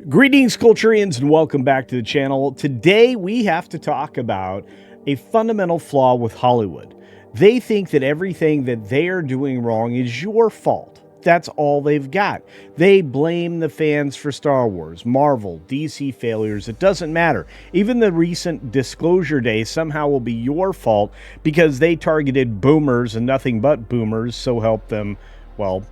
Greetings, Culturians, and welcome back to the channel. Today, we have to talk about a fundamental flaw with Hollywood. They think that everything that they are doing wrong is your fault. That's all they've got. They blame the fans for Star Wars, Marvel, DC failures. It doesn't matter. Even the recent Disclosure Day somehow will be your fault because they targeted boomers and nothing but boomers, so help them, well,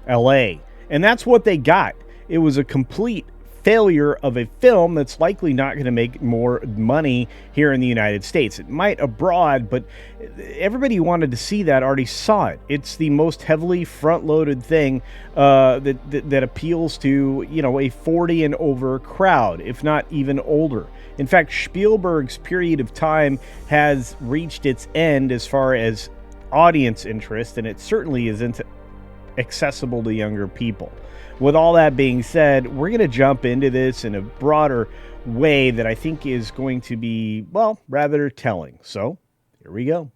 LA. And that's what they got. It was a complete failure of a film that's likely not going to make more money here in the United States. It might abroad, but everybody who wanted to see that already saw it. It's the most heavily front-loaded thing that appeals to, a 40 and over crowd, if not even older. In fact, Spielberg's period of time has reached its end as far as audience interest, and it certainly isn't accessible to younger people. With all that being said, we're going to jump into this in a broader way that I think is going to be, well, rather telling. So, here we go.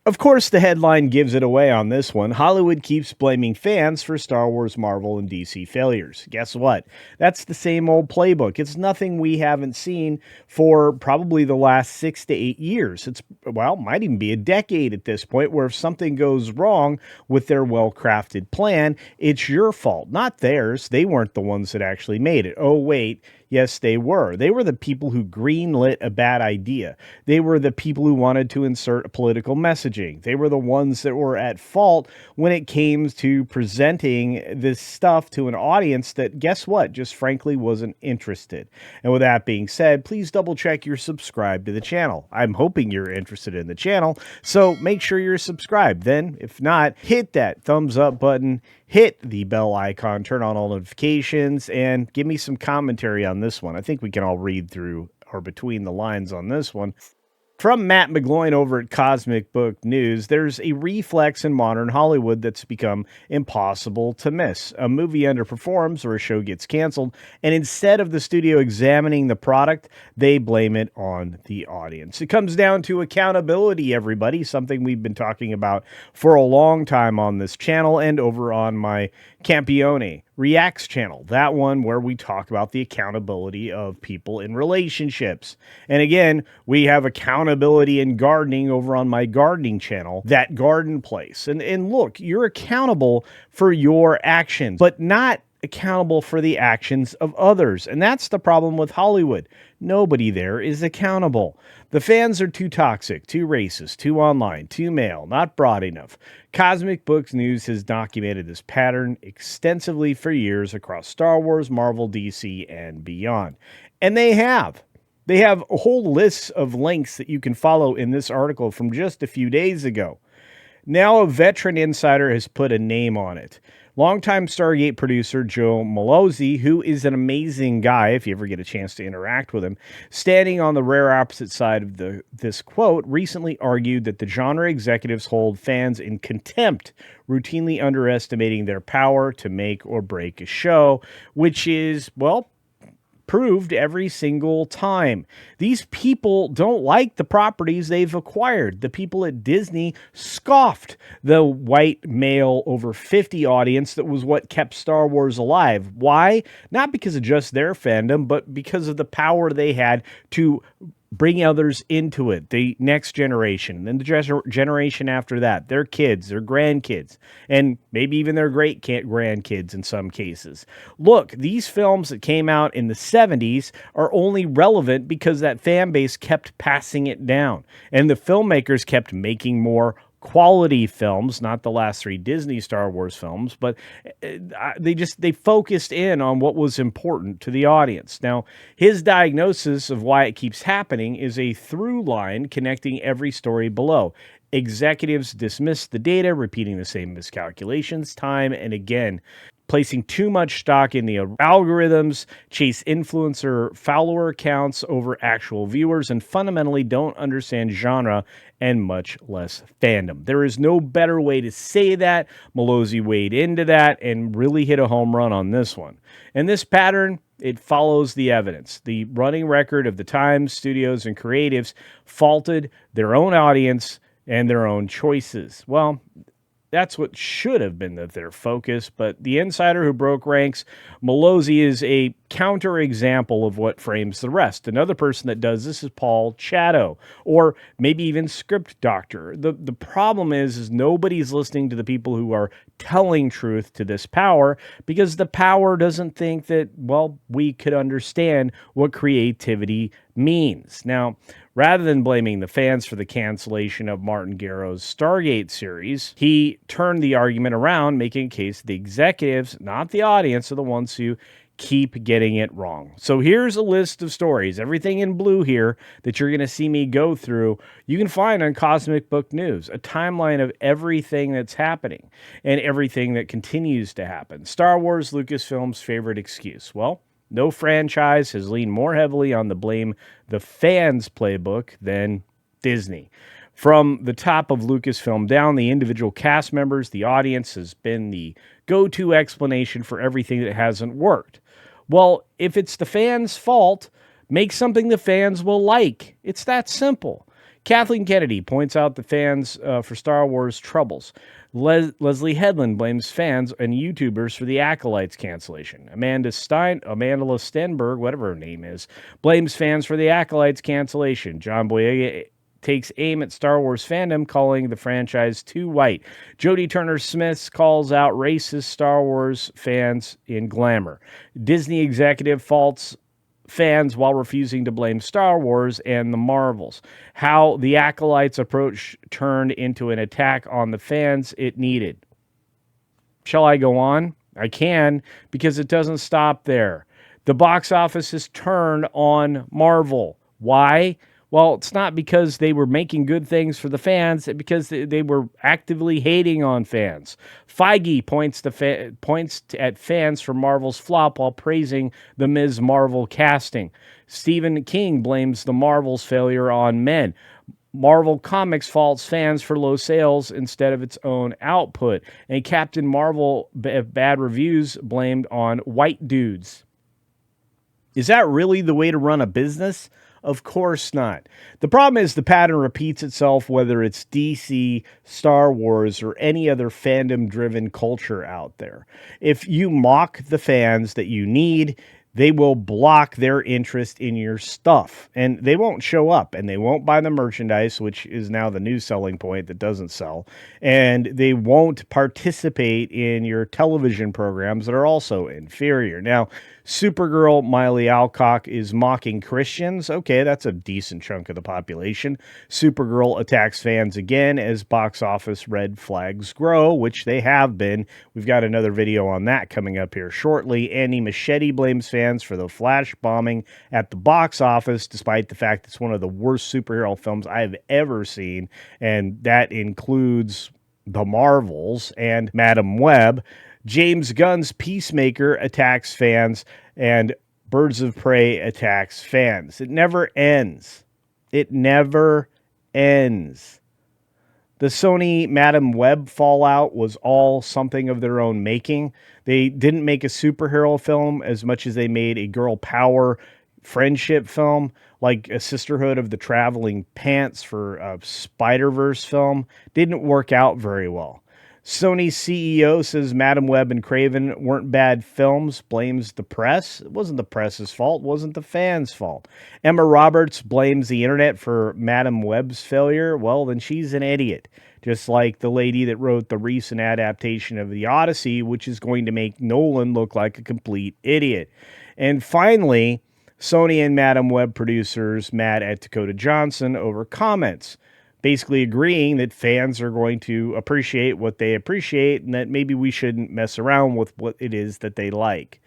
Of course, the headline gives it away on this one. Hollywood keeps blaming fans for Star Wars, Marvel, and DC failures. Guess what? That's the same old playbook. It's nothing we haven't seen for probably the last 6 to 8 years. Might even be a decade at this point, where if something goes wrong with their well-crafted plan, it's your fault, not theirs. They weren't the ones that actually made it. Oh, wait. Yes, they were. They were the people who greenlit a bad idea. They were the people who wanted to insert political messaging. They were the ones that were at fault when it came to presenting this stuff to an audience that, guess what, just frankly wasn't interested. And with that being said, please double check you're subscribed to the channel. I'm hoping you're interested in the channel, so make sure you're subscribed. Then, if not, hit that thumbs up button, hit the bell icon, turn on all notifications, and give me some commentary on this one. I think we can all read through or between the lines on this one. From Matt McGloin over at Cosmic Book News, there's a reflex in modern Hollywood that's become impossible to miss. A movie underperforms or a show gets canceled, and instead of the studio examining the product, they blame it on the audience. It comes down to accountability, everybody, something we've been talking about for a long time on this channel and over on my Campione Reacts channel, that one where we talk about the accountability of people in relationships. And again, we have accountability in gardening over on my gardening channel, That Garden Place. And look, you're accountable for your actions, but not accountable for the actions of others. And that's the problem with Hollywood. Nobody there is accountable. The fans are too toxic, too racist, too online, too male, not broad enough. Cosmic Books News has documented this pattern extensively for years across Star Wars, Marvel, DC, and beyond. And they have. They have a whole list of links that you can follow in this article from just a few days ago. Now a veteran insider has put a name on it. Longtime Stargate producer Joe Malozzi, who is an amazing guy if you ever get a chance to interact with him, standing on the rare opposite side of this quote, recently argued that the genre executives hold fans in contempt, routinely underestimating their power to make or break a show, which is, well, proved every single time. These people don't like the properties they've acquired. The people at Disney scoffed the white male over 50 audience that was what kept Star Wars alive. Why? Not because of just their fandom, but because of the power they had to bring others into it, the next generation, then the generation after that, their kids, their grandkids, and maybe even their great-grandkids in some cases. Look, these films that came out in the 70s are only relevant because that fan base kept passing it down, and the filmmakers kept making more quality films, not the last 3 Disney Star Wars films, but they focused in on what was important to the audience. Now, his diagnosis of why it keeps happening is a through line connecting every story below. Executives dismiss the data, repeating the same miscalculations time and again, placing too much stock in the algorithms, chase influencer follower counts over actual viewers, and fundamentally don't understand genre and much less fandom. There is no better way to say that. Malozzi weighed into that and really hit a home run on this one. And this pattern, it follows the evidence. The running record of the Times, studios, and creatives faulted their own audience and their own choices. Well, That's what should have been their focus, but the insider who broke ranks, Malozzi, is a counterexample of what frames the rest. Another person that does this is Paul Chatto, or maybe even Script Doctor. The problem is nobody's listening to the people who are telling truth to this power, because the power doesn't think that, well, we could understand what creativity means. Now, rather than blaming the fans for the cancellation of Martin Garrow's Stargate series, he turned the argument around, making a case the executives, not the audience, are the ones who keep getting it wrong. So here's a list of stories, everything in blue here that you're going to see me go through, you can find on Cosmic Book News, a timeline of everything that's happening and everything that continues to happen. Star Wars, Lucasfilm's favorite excuse. Well, no franchise has leaned more heavily on the blame the fans playbook than Disney. From the top of Lucasfilm down, the individual cast members, the audience has been the go-to explanation for everything that hasn't worked. Well, if it's the fans' fault, make something the fans will like. It's that simple. Kathleen Kennedy points out the fans for Star Wars troubles. Leslie Headland blames fans and YouTubers for the Acolytes cancellation. Amanda Stenberg, whatever her name is, blames fans for the Acolytes cancellation. John Boyega takes aim at Star Wars fandom, calling the franchise too white. Jodie Turner-Smith calls out racist Star Wars fans in Glamour. Disney executive faults fans while refusing to blame Star Wars and the Marvels. How the Acolytes approach turned into an attack on the fans it needed. Shall I go on? I can, because it doesn't stop there. The box office has turned on Marvel. Why? Well, it's not because they were making good things for the fans, it's because they were actively hating on fans. Feige points at fans for Marvel's flop while praising the Ms. Marvel casting. Stephen King blames the Marvel's failure on men. Marvel Comics faults fans for low sales instead of its own output. And Captain Marvel bad reviews blamed on white dudes. Is that really the way to run a business? Of course not. The problem is the pattern repeats itself, whether it's DC, Star Wars, or any other fandom-driven culture out there. If you mock the fans that you need, they will block their interest in your stuff, and they won't show up, and they won't buy the merchandise, which is now the new selling point that doesn't sell, and they won't participate in your television programs that are also inferior. Now, Supergirl Miley Alcock is mocking Christians. Okay, that's a decent chunk of the population. Supergirl attacks fans again as box office red flags grow, which they have been. We've got another video on that coming up here shortly. Andy Machete blames fans for the Flash bombing at the box office, despite the fact it's one of the worst superhero films I've ever seen, and that includes The Marvels and Madam Web. James Gunn's Peacemaker attacks fans, and Birds of Prey attacks fans. It never ends. It never ends. The Sony Madam Web fallout was all something of their own making. They didn't make a superhero film as much as they made a girl power friendship film, like a Sisterhood of the Traveling Pants for a Spider-Verse film. Didn't work out very well. Sony's CEO says Madam Web and Craven weren't bad films, blames the press. It wasn't the press's fault, it wasn't the fans' fault. Emma Roberts blames the internet for Madam Web's failure. Well, then she's an idiot. Just like the lady that wrote the recent adaptation of The Odyssey, which is going to make Nolan look like a complete idiot. And finally, Sony and Madam Web producers mad at Dakota Johnson over comments, basically agreeing that fans are going to appreciate what they appreciate and that maybe we shouldn't mess around with what it is that they like.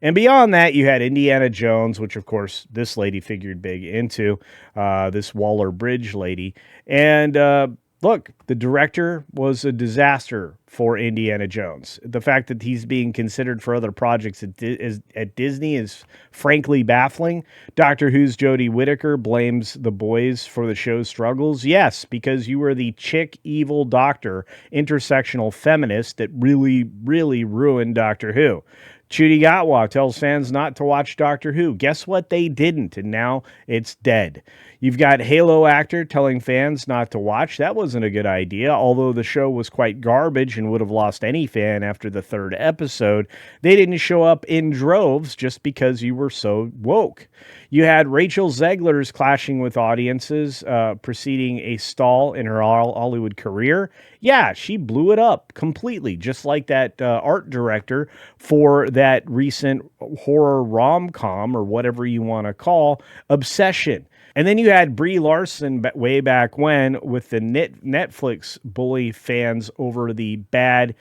And beyond that, you had Indiana Jones, which, of course, this lady figured big into, this Waller-Bridge lady. And look, the director was a disaster for Indiana Jones. The fact that he's being considered for other projects at Disney is frankly baffling. Doctor Who's Jodie Whittaker blames the boys for the show's struggles. Yes, because you were the chick evil doctor, intersectional feminist that really, really ruined Doctor Who. Chudy Gatwa tells fans not to watch Doctor Who. Guess what? They didn't, and now it's dead. You've got Halo actor telling fans not to watch. That wasn't a good idea, although the show was quite garbage and would have lost any fan after the third episode. They didn't show up in droves just because you were so woke. You had Rachel Zegler's clashing with audiences, preceding a stall in her Hollywood career. Yeah, she blew it up completely, just like that art director for that recent horror rom-com, or whatever you want to call, Obsession. And then you had Brie Larson way back when with the Netflix bully fans over the bad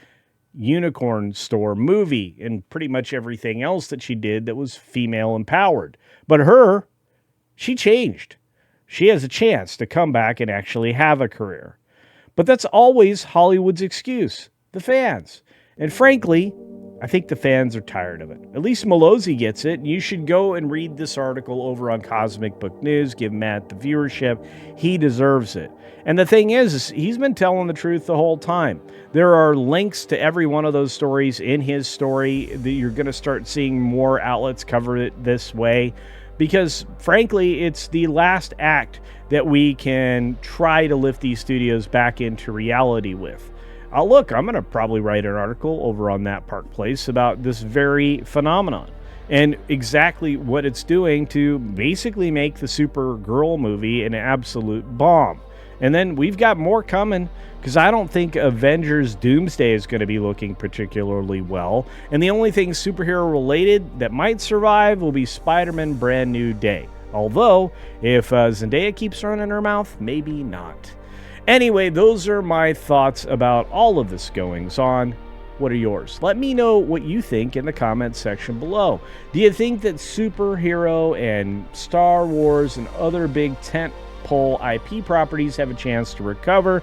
Unicorn Store movie and pretty much everything else that she did that was female empowered. But she changed. She has a chance to come back and actually have a career. But that's always Hollywood's excuse, the fans. And frankly, I think the fans are tired of it. At least Malozzi gets it. You should go and read this article over on Cosmic Book News. Give Matt the viewership. He deserves it. And the thing is he's been telling the truth the whole time. There are links to every one of those stories in his story that you're going to start seeing more outlets cover it this way. Because, frankly, it's the last act that we can try to lift these studios back into reality with. Look, I'm going to probably write an article over on That Park Place about this very phenomenon and exactly what it's doing to basically make the Supergirl movie an absolute bomb. And then we've got more coming, because I don't think Avengers Doomsday is going to be looking particularly well. And the only thing superhero related that might survive will be Spider-Man Brand New Day. Although, if Zendaya keeps running her mouth, maybe not. Anyway, those are my thoughts about all of this goings on. What are yours? Let me know what you think in the comments section below. Do you think that superhero and Star Wars and other big tentpole IP properties have a chance to recover?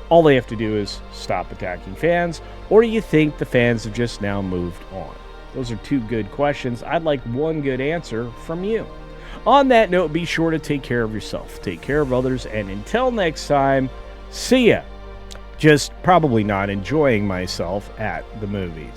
All they have to do is stop attacking fans. Or do you think the fans have just now moved on? Those are two good questions. I'd like one good answer from you. On that note, be sure to take care of yourself, take care of others, and until next time, see ya. Just probably not enjoying myself at the movies.